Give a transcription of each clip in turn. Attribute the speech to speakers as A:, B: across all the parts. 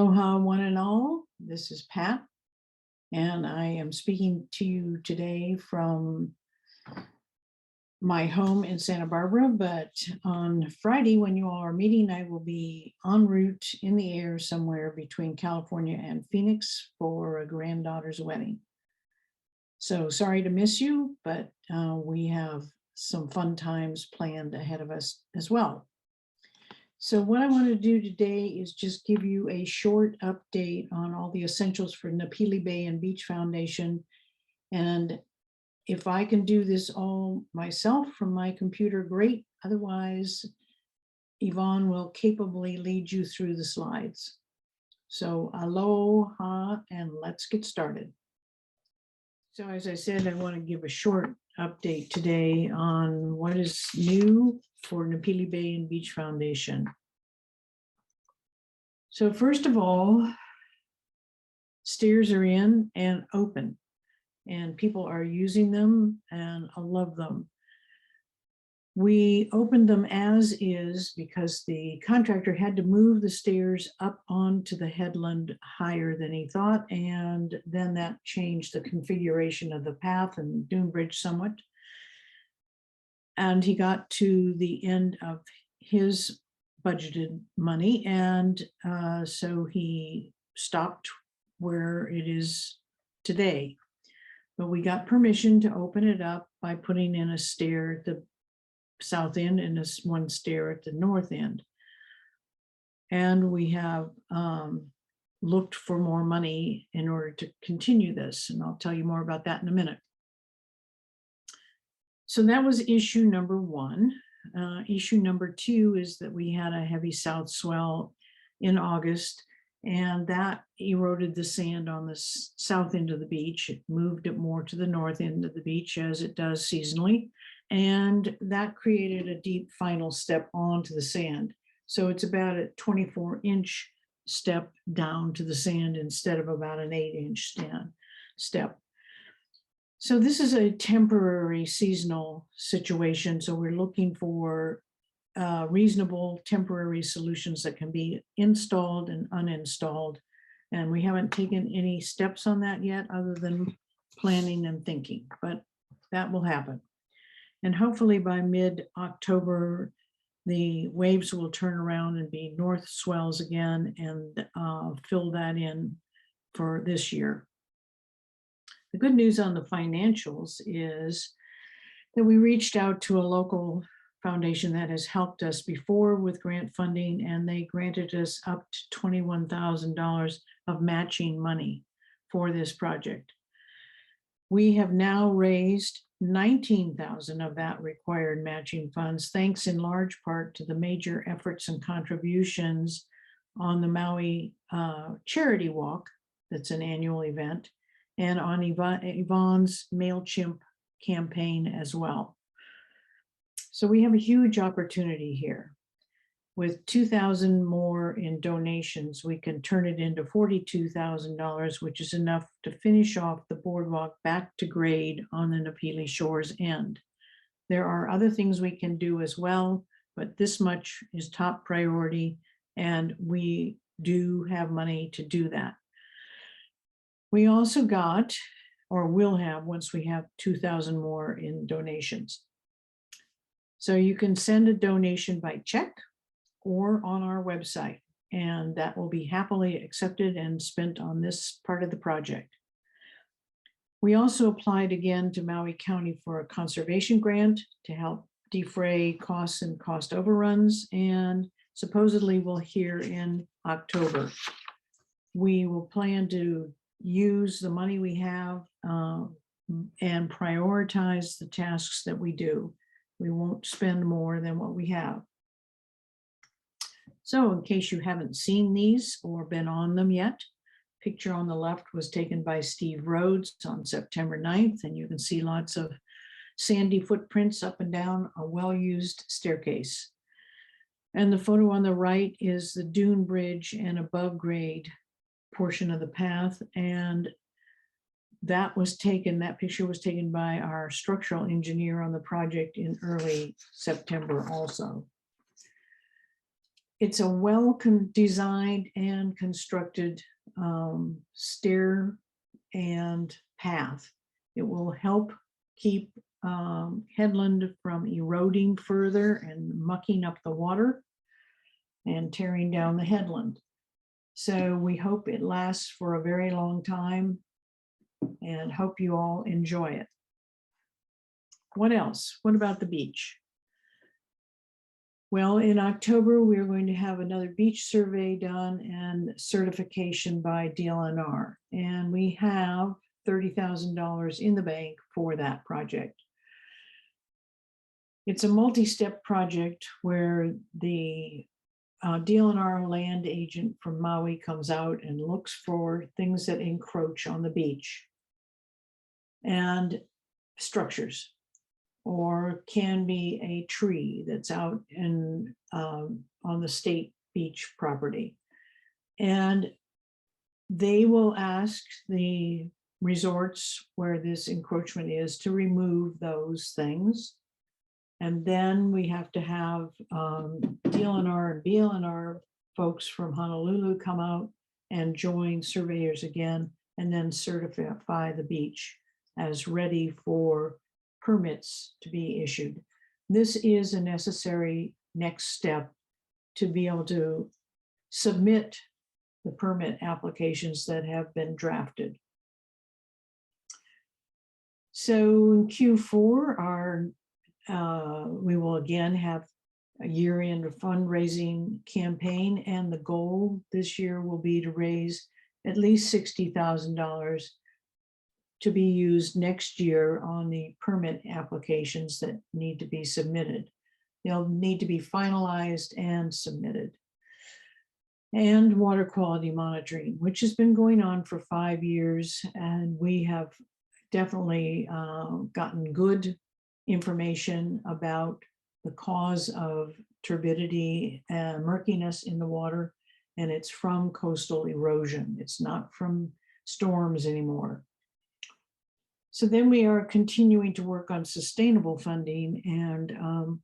A: Aloha, one and all. This is Pat, and I am speaking to you today from my home in Santa Barbara, but on Friday when you all are meeting, I will be en route in the air somewhere between California and Phoenix for a granddaughter's wedding. So sorry to miss you, but we have some fun times planned ahead of us as well. So what I want to do today is just give you a short update on all the essentials for Napili Bay and Beach Foundation. And if I can do this all myself from my computer, great. Otherwise, Yvonne will capably lead you through the slides. So aloha, and let's get started. So as I said, I want to give a short update today on what is new for Napili Bay and Beach Foundation. So first of all, stairs are in and open, and people are using them, and I love them. We opened them as is because the contractor had to move the stairs up onto the headland higher than he thought, and then that changed the configuration of the path and dune bridge somewhat. And he got to the end of his budgeted money, and so he stopped where it is today. But we got permission to open it up by putting in a stair at the south end and one stair at the north end. And we have looked for more money in order to continue this, and I'll tell you more about that in a minute. So that was issue number one. Issue number two is that we had a heavy south swell in August, and that eroded the sand on the south end of the beach. It moved it more to the north end of the beach, as it does seasonally, and that created a deep final step onto the sand. So it's about a 24-inch step down to the sand instead of about an 8-inch step. So this is a temporary seasonal situation. So we're looking for reasonable temporary solutions that can be installed and uninstalled. And we haven't taken any steps on that yet other than planning and thinking, but that will happen. And hopefully by mid-October, the waves will turn around and be north swells again and fill that in for this year. The good news on the financials is that we reached out to a local foundation that has helped us before with grant funding, and they granted us up to $21,000 of matching money for this project. We have now raised $19,000 of that required matching funds, thanks in large part to the major efforts and contributions on the Maui Charity Walk, that's an annual event, and on Yvonne's MailChimp campaign as well. So we have a huge opportunity here. With $2,000 more in donations, we can turn it into $42,000, which is enough to finish off the boardwalk back to grade on the Napili Shores end. There are other things we can do as well, but this much is top priority, and we do have money to do that. We also got, or will have once we have 2,000 more in donations. So you can send a donation by check or on our website, and that will be happily accepted and spent on this part of the project. We also applied again to Maui County for a conservation grant to help defray costs and cost overruns, and supposedly we'll hear in October. We will plan to use the money we have and prioritize the tasks that we do. We won't spend more than what we have. So in case you haven't seen these or been on them yet, picture on the left was taken by Steve Rhodes on September 9th, and you can see lots of sandy footprints up and down a well-used staircase. And the photo on the right is the dune bridge and above grade portion of the path, and that picture was taken by our structural engineer on the project in early September also. It's a designed and constructed stair and path. It will help keep headland from eroding further and mucking up the water and tearing down the headland. So we hope it lasts for a very long time and hope you all enjoy it. What else? What about the beach? Well, in October, we're going to have another beach survey done and certification by DLNR. And we have $30,000 in the bank for that project. It's a multi-step project where the DLNR land agent from Maui comes out and looks for things that encroach on the beach and structures, or can be a tree that's out in on the state beach property. And they will ask the resorts where this encroachment is to remove those things. And then we have to have DLNR and BLNR folks from Honolulu come out and join surveyors again, and then certify the beach as ready for permits to be issued. This is a necessary next step to be able to submit the permit applications that have been drafted. So in Q4, we will again have a year-end fundraising campaign, and the goal this year will be to raise at least $60,000 to be used next year on the permit applications that need to be submitted. They'll need to be finalized and submitted. And water quality monitoring, which has been going on for 5 years, and we have definitely gotten good information about the cause of turbidity and murkiness in the water, and it's from coastal erosion. It's not from storms anymore. So then we are continuing to work on sustainable funding, and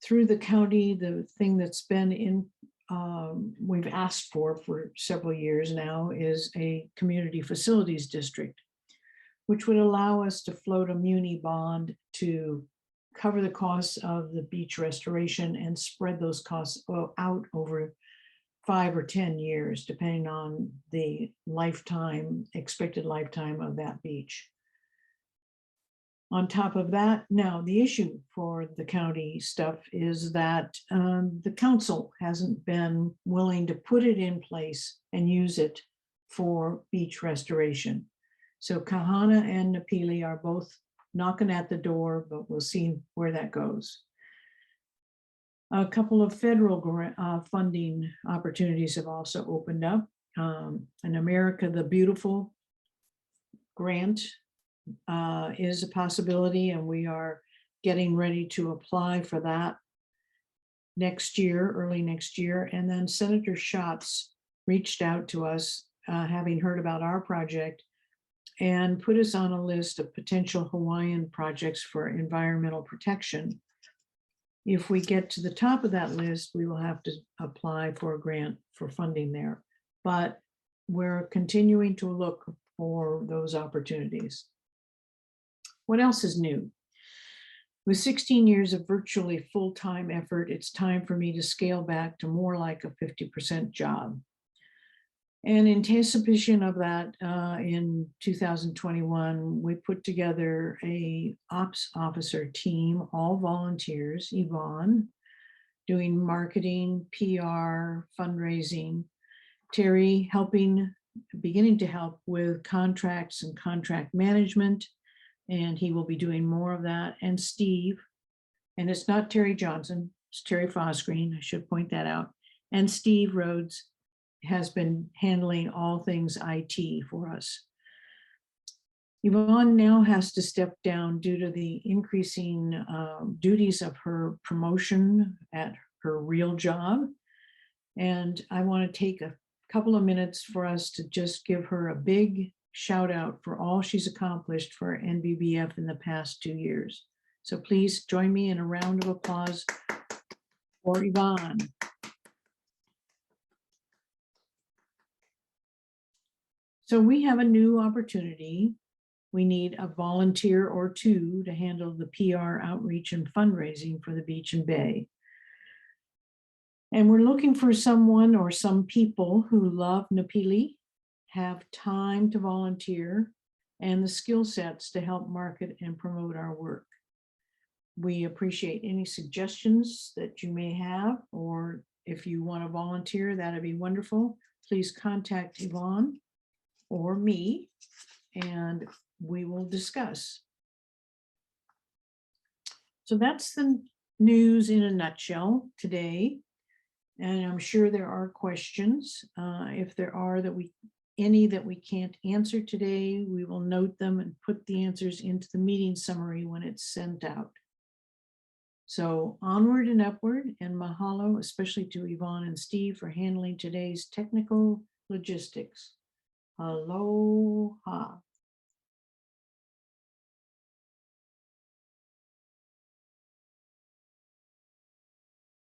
A: through the county, the thing that's been in we've asked for several years now is a community facilities district, which would allow us to float a muni bond to cover the costs of the beach restoration and spread those costs out over 5 or 10 years, depending on the expected lifetime of that beach. On top of that, now the issue for the county stuff is that the council hasn't been willing to put it in place and use it for beach restoration. So Kahana and Napili are both knocking at the door, but we'll see where that goes. A couple of federal funding opportunities have also opened up. An America the Beautiful grant is a possibility, and we are getting ready to apply for that next year, early next year. And then Senator Schatz reached out to us, having heard about our project, and put us on a list of potential Hawaiian projects for environmental protection. If we get to the top of that list, we will have to apply for a grant for funding there. But we're continuing to look for those opportunities. What else is new? With 16 years of virtually full-time effort, it's time for me to scale back to more like a 50% job. And in anticipation of that, in 2021, we put together a ops officer team, all volunteers, Yvonne, doing marketing, PR, fundraising, Terry beginning to help with contracts and contract management, and he will be doing more of that, and Steve, and it's not Terry Johnson, it's Terry Fosgreen, I should point that out, and Steve Rhodes has been handling all things IT for us. Yvonne now has to step down due to the increasing duties of her promotion at her real job. And I want to take a couple of minutes for us to just give her a big shout out for all she's accomplished for NBBF in the past 2 years. So please join me in a round of applause for Yvonne. So we have a new opportunity. We need a volunteer or two to handle the PR outreach and fundraising for the beach and bay. And we're looking for someone or some people who love Napili, have time to volunteer, and the skill sets to help market and promote our work. We appreciate any suggestions that you may have, or if you want to volunteer, that'd be wonderful. Please contact Yvonne or me, and we will discuss. So that's the news in a nutshell today. And I'm sure there are questions. If there are any that we can't answer today, we will note them and put the answers into the meeting summary when it's sent out. So onward and upward, and mahalo, especially to Yvonne and Steve for handling today's technical logistics. Aloha.